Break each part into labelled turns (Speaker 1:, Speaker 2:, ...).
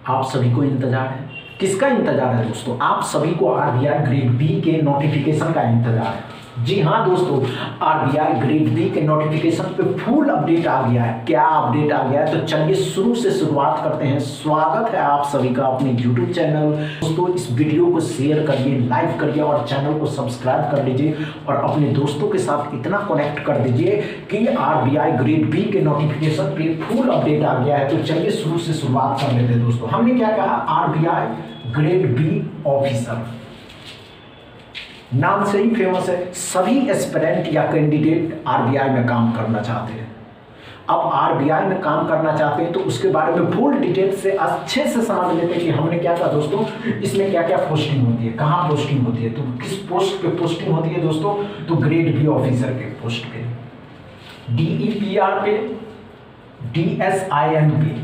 Speaker 1: आप सभी को इंतजार है। किसका इंतजार है दोस्तों? आप सभी को आरबीआई ग्रेड बी के नोटिफिकेशन का इंतजार है। जी हाँ दोस्तों, आरबीआई ग्रेड बी के नोटिफिकेशन पे फुल अपडेट आ गया है। क्या अपडेट आ गया है तो चलिए शुरू से शुरुआत करते हैं। स्वागत है आप सभी का अपने यूट्यूब चैनल। दोस्तों इस वीडियो को शेयर करिए, लाइक करिए और चैनल को सब्सक्राइब कर लीजिए और अपने दोस्तों के साथ इतना कनेक्ट कर दीजिए कि आरबीआई ग्रेड बी के नोटिफिकेशन पे फुल अपडेट आ गया है। तो चलिए शुरू से शुरुआत कर लेते हैं दोस्तों। हमने क्या कहा? आरबीआई ग्रेड बी ऑफिसर, नाम से ही फेमस है। सभी एस्पिरेंट या कैंडिडेट आरबीआई में काम करना चाहते हैं। अब आरबीआई में काम करना चाहते हैं तो उसके बारे में फुल डिटेल से अच्छे से समझ लेते हैं कि हमने क्या कहा दोस्तों, इसमें क्या क्या पोस्टिंग होती है, कहाँ पोस्टिंग होती है, तो किस पोस्ट पे पोस्टिंग होती है दोस्तों, तो ग्रेड बी ऑफिसर के पोस्ट पे, डीईपीआर पे, डीएसआईएम पे।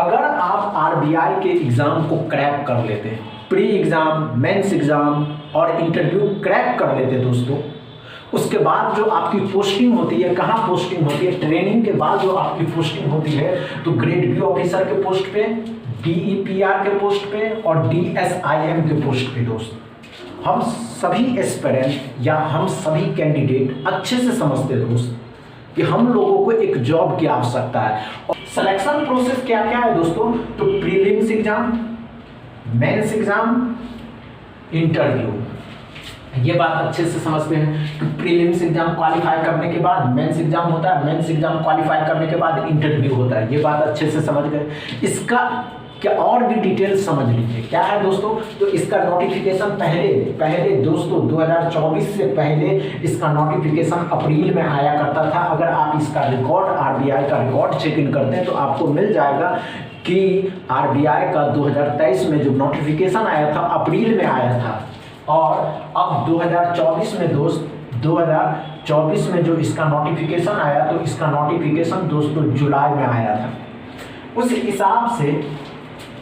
Speaker 1: अगर आप आरबीआई के एग्जाम को क्रैक कर लेते हैं, प्री एग्जाम, मेंस एग्जाम और इंटरव्यू क्रैक कर लेते दोस्तों, उसके बाद जो आपकी पोस्टिंग होती है, कहाँ पोस्टिंग होती है, ट्रेनिंग के बाद जो आपकी पोस्टिंग होती है तो ग्रेड बी ऑफिसर के पोस्ट पे, डीईपीआर के पोस्ट पे और डीएसआईएम के पोस्ट पे। दोस्त हम सभी एस्पिरेंट या हम सभी कैंडिडेट अच्छे से समझते दोस्त कि हम लोगों को एक जॉब की आवश्यकता है। और सिलेक्शन प्रोसेस क्या क्या है दोस्तों, तो prelims exam, mains exam, interview. ये बात अच्छे से समझते हैं कि प्रीलिम्स एग्जाम क्वालिफाई करने के बाद मेंस एग्जाम होता है, मेंस एग्जाम क्वालिफाई करने के बाद इंटरव्यू होता है। ये बात अच्छे से समझ गए। इसका क्या और भी डिटेल समझ लीजिए क्या है दोस्तों, तो इसका नोटिफिकेशन पहले दोस्तों 2024 से पहले इसका नोटिफिकेशन अप्रैल में आया करता था। अगर आप इसका रिकॉर्ड, आरबीआई का रिकॉर्ड चेक इन करते हैं तो आपको मिल जाएगा कि आरबीआई का 2023 में जो नोटिफिकेशन आया था अप्रैल में आया था, और अब 2024 में दोस्त 2024 में जो इसका नोटिफिकेशन आया तो इसका नोटिफिकेशन दोस्तों जुलाई में आया था।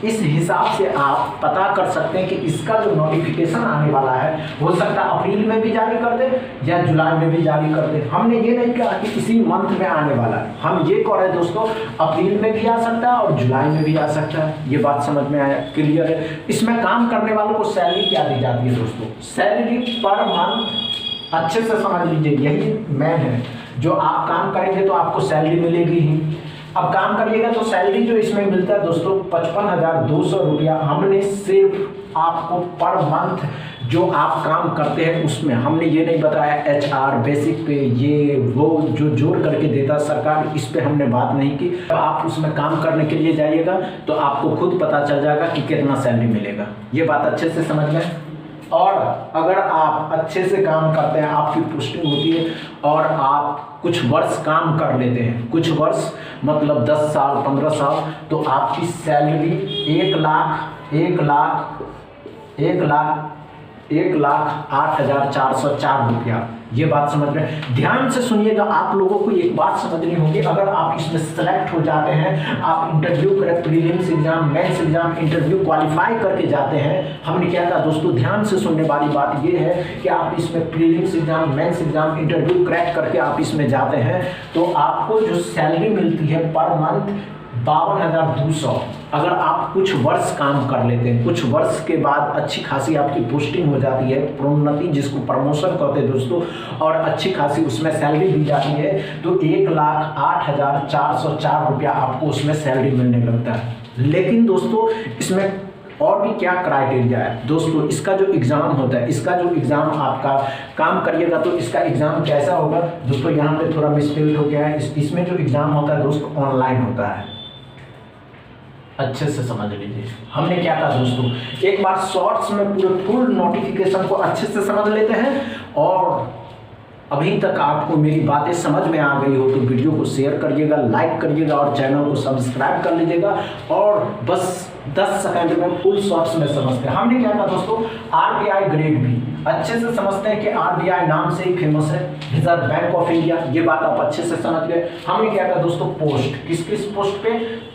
Speaker 1: इस हिसाब से आप पता कर सकते हैं कि इसका जो नोटिफिकेशन आने वाला है हो सकता है अप्रैल में भी जारी कर दे या जुलाई में भी जारी कर दे। हमने ये नहीं कहा कि इसी मंथ में आने वाला है, हम ये कह रहे हैं दोस्तों अप्रैल में भी आ सकता है और जुलाई में भी आ सकता है। ये बात समझ में आया? क्लियर है? इसमें काम करने वालों को सैलरी क्या दी जाती है दोस्तों? सैलरी पर मंथ अच्छे से समझ लीजिए, यही मेन है। जो आप काम करेंगे तो आपको सैलरी मिलेगी ही। अब काम करिएगा तो सैलरी जो इसमें मिलता है दोस्तों 55,200 रुपया। हमने सिर्फ आपको पर मंथ जो आप काम करते हैं उसमें, हमने ये नहीं बताया एचआर बेसिक पे ये वो जो जोड़ करके देता सरकार, इस पे हमने बात नहीं की। अब आप उसमें काम करने के लिए जाइएगा तो आपको खुद पता चल जाएगा कि कितना सैलरी मिलेगा। ये बात अच्छे से समझ लें। और अगर आप अच्छे से काम करते हैं, आपकी पोस्टिंग होती है और आप कुछ वर्ष काम कर लेते हैं, कुछ वर्ष मतलब 10 साल 15 साल, तो आपकी सैलरी 1,08,404 रुपया। ये बात समझ रहे हैं? ध्यान से सुनिएगा, आप लोगों को एक बात समझनी होगी। अगर आप इसमें सेलेक्ट हो जाते हैं, आप इंटरव्यू करें, prelims exam, mains exam, interview qualify करके जाते हैं, हमने क्या कहा दोस्तों, ध्यान से सुनने वाली बात ये है कि आप इसमें prelims exam, mains exam, interview crack करके आप इसमें जाते हैं तो आपको जो सैलरी मिलती है पर मंथ 52,200। अगर आप कुछ वर्ष काम कर लेते हैं, कुछ वर्ष के बाद अच्छी खासी आपकी पोस्टिंग हो जाती है, प्रोन्नति जिसको प्रमोशन कहते हैं दोस्तों, और अच्छी खासी उसमें सैलरी दी जाती है तो 1,08,404 रुपया आपको उसमें सैलरी मिलने लगता है। लेकिन दोस्तों इसमें और भी क्या क्राइटेरिया है दोस्तों, इसका जो एग्ज़ाम होता है, इसका जो एग्ज़ाम आपका काम करिएगा तो इसका एग्ज़ाम कैसा होगा दोस्तों, यहाँ पे थोड़ा मिसप्लेट हो गया है। इसमें जो एग्ज़ाम होता है दोस्तों ऑनलाइन होता है। अच्छे से समझ लीजिए हमने क्या कहा दोस्तों, एक बार शॉर्ट्स में पूरे फुल नोटिफिकेशन को अच्छे से समझ लेते हैं। और अभी तक आपको मेरी बातें समझ में आ गई हो तो वीडियो को शेयर करिएगा, लाइक करिएगा और चैनल को सब्सक्राइब कर लीजिएगा। और बस 10 सेकंड में फुल शॉर्ट्स में समझते हैं। हमने क्या कहा दोस्तों, आरबीआई ग्रेड बी अच्छे से समझते हैं कि आरबीआई नाम से ही फेमस है, रिजर्व बैंक ऑफ इंडिया। ये बात आप अच्छे से समझ गए। हमने क्या कहा दोस्तों, पोस्ट किस किस पोस्ट पे,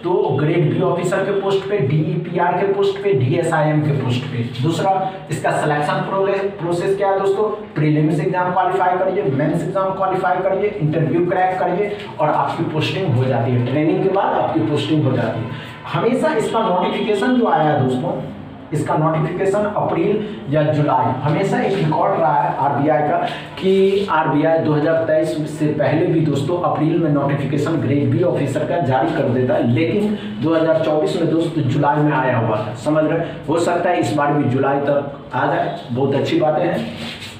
Speaker 1: तो ग्रेड बी ऑफिसर के पोस्ट पे, डीईपीआर के पोस्ट पे, डीएसआईएम के पोस्ट पे। दूसरा इसका सिलेक्शन प्रोसेस क्या है दोस्तों, प्रीलिम्स एग्जाम क्वालिफाई करिए, मेंस एग्जाम क्वालिफाई करिए, इंटरव्यू क्रैक करिए और आपकी पोस्टिंग हो जाती है। ट्रेनिंग के बाद आपकी पोस्टिंग हो जाती है। हमेशा इसका नोटिफिकेशन जो आया है दोस्तों, इसका नोटिफिकेशन अप्रैल या जुलाई, हमेशा एक रिकॉर्ड रहा है आरबीआई का कि आरबीआई 2023 से पहले भी दोस्तों अप्रैल में नोटिफिकेशन ग्रेड बी ऑफिसर का जारी कर देता है, लेकिन 2024 में दोस्तों जुलाई में आया हुआ था, समझ रहे। हो सकता है इस बार भी जुलाई तक आ जाए, बहुत अच्छी बातें हैं।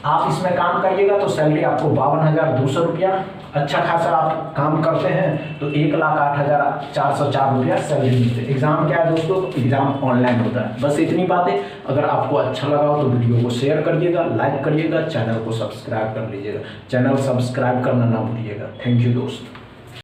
Speaker 1: आप इसमें काम करिएगा तो सैलरी आपको 52,200 रुपया, अच्छा खासा आप काम करते हैं तो 1,08,404 रुपया सैलरी मिलते हैं। एग्जाम क्या है दोस्तों, तो एग्जाम ऑनलाइन होता है। बस इतनी बातें। अगर आपको अच्छा लगा हो तो वीडियो को शेयर करिएगा, लाइक करिएगा, चैनल को सब्सक्राइब कर लीजिएगा, चैनल सब्सक्राइब करना ना भूलिएगा। थैंक यू दोस्त।